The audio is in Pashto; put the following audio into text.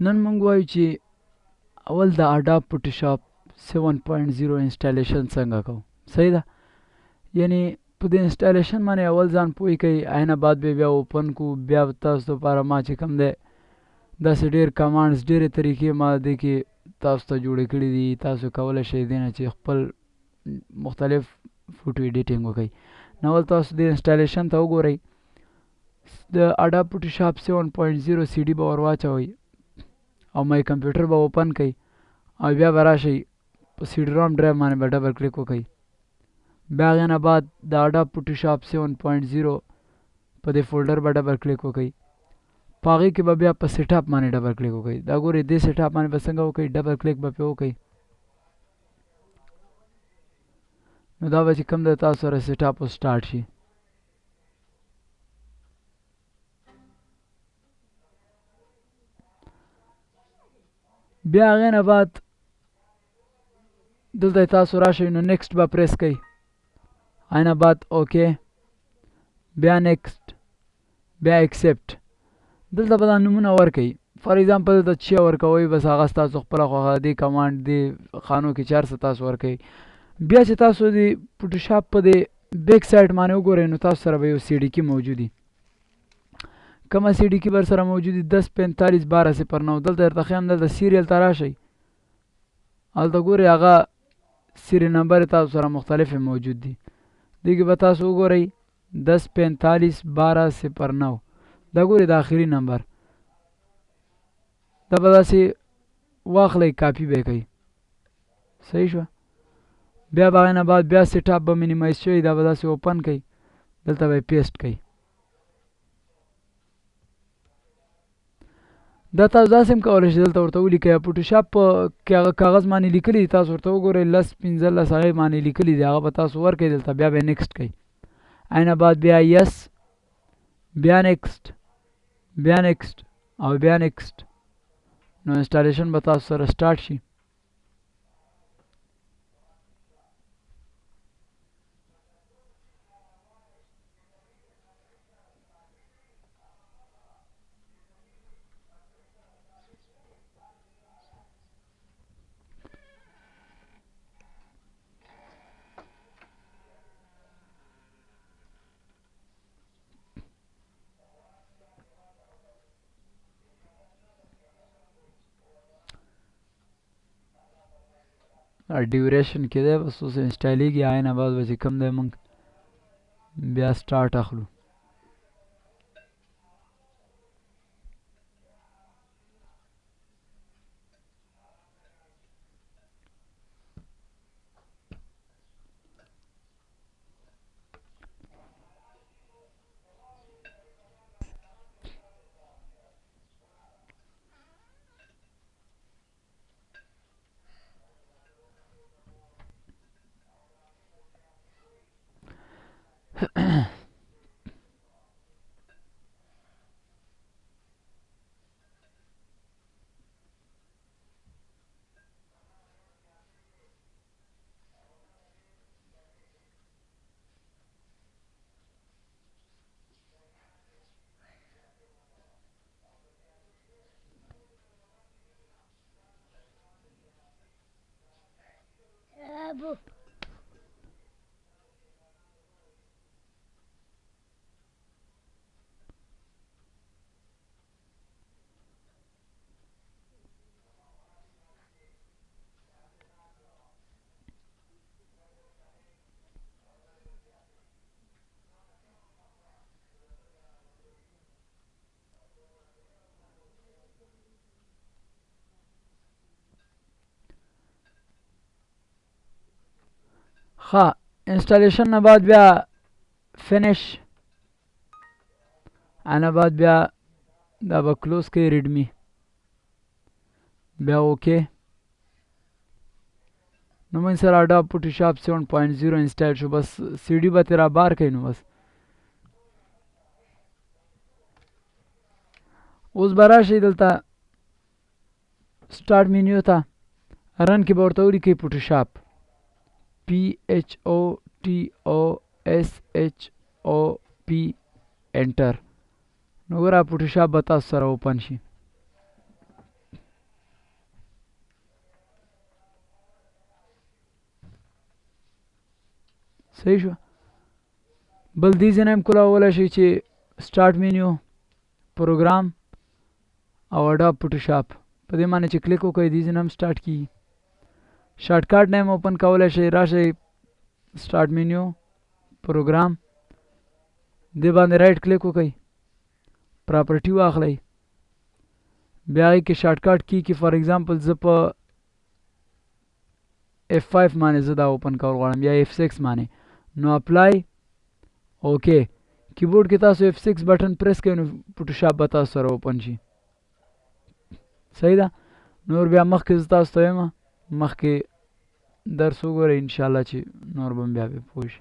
نن موږ وایو چې اول د اډاب فوټوشاپ 7.0 انسټالیشن څنګه کوو. صحیح ده؟ یعنی په دې انسټالیشن باندې اول ځان پوه کوي، عینه بعد به بیا اوپن کو. بیا تاسو لپاره ما چې کوم دی داسې ډېر کمانډز ډېرې طریقې ما دې کې تاسو ته جوړې کړي دي. تاسو کولی شئ دې نه چې خپل مختلف فوټو ایډیټینګ وکړئ. نو اول تاسو دې انسټالیشن ته وګورئ. د اډاب فوټوشاپ 7.0 سی ډي به ور واچوئ او مای کمپیوټر به اوپن کړئ او بیا به راشئ په سی ډي رام ډرایو باندې به ډبل کلیک وکړئ. بیا هغې نه بعد د اډاب فوټوشاپ 7.0 په دې فولډر به ډبل کلیک وکړئ. په هغې کې به بیا په سیټ اپ باندې ډبل کلیک وکړئ. دا ګورئ دې سیټ اپ باندې به څنګه وکړئ، ډبل کلیک به پرې وکړئ. نو دا به چې کوم دی تاسو سره سیټ اپ اوس سټارټ شي. بیا هغې نه بعد دلته تاسو راشئ نو نیکسټ به پریس کوئ. هغې نه بعد اوکې، بیا نیکسټ، بیا ایکسپټ. دلته به دا نومونه ورکوئ. فار ایگزامپل دلته چې ورکوئ بس هغه ستاسو خپله خوښه دې کمانډ دې خانو کې چې هر څه تاسو ورکوئ. بیا چې تاسو د فوټوشاپ په دې بیک سایډ باندې وګورئ نو تاسو سره به یو سی ډي کې موجود وي. کومه سی ډي کې به سره موجود وي 10451209. دلته درته ښیم، دلته سیریل ته راشئ. هلته ګورئ هغه سیریل نمبر تاسو سره مختلف موجود دي. دې کې به تاسو وګورئ 10451209. دا ګورئ د آخري نمبر. دا به داسې واخلئ، کاپي به یې کوئ. صحیح شوه؟ بیا به هغې نه بعد بیا سیټ اپ به مینیمایز شوی، دا به داسې اوپن کوئ، دلته به یې پیسټ کوئ. دا تاسو داسې هم کولی شئ دلته ورته ولیکئ. فوټوشاپ کې هغه کاغذ باندې لیکلي دي، تاسو ورته وګورئ 10 15 هغې باندې لیکلي دي، هغه به تاسو ورکئ دلته. بیا به یې نیکسټ کوئ. هغې نه بعد بیا یس، بیا نیکسټ، بیا نیکسټ او بیا نیکسټ. نو انسټالیشن به تاسو سره سټارټ شي. ډیوریشن کې دی، بس اوس انسټالیږي. هغې نه بعد به چې کوم دی موږ بیا سټارټ اخلو. ښه، انسټالیشن نه بعد بیا فینش. نه بعد بیا دا به کلوز کوئ ریډمي. بیا اوکې. نو موږ سره اډاب فوټوشاپ 7.0 انسټال شو. بس سی ډي به ترې را بار کوئ. نو بس اوس به راشئ دلته سټارټ مینیو ته. رن کې به ورته ولیکئ فوټوشاپ، PHOTOSHOP انټر. نو ګوره فوټوشاپ به تاسو سره اوپن شي. صحیح شو. بل دې ځای نه هم کولاولی شئ چې سټارټ مینیو پروګرام او اډاب فوټوشاپ په دې باندې چې کلیک وکړئ دې ځای نه هم سټارټ کېږي. شارټ کټ نه هم اوپن کولی شئ. راشئ سټارټ مینیو پروګرام دې باندې رایټ کلیک وکړئ پراپرټي واخلئ بیا هغې کې شارټ کټ کی کې فار ایگزامپل زه په F5 باندې زه دا اوپن کول غواړم یا F6 باندې نو اپلای اوکې کیبورډ کې تاسو F6 بټن پریس کوئ نو فوټوشاپ به تاسو سره اوپن شي. صحیح ده. نور بیا مخکې زه تاسو ته وایم مخکې درس وګورئ انشاءالله چې نور به هم بیا پوه شي.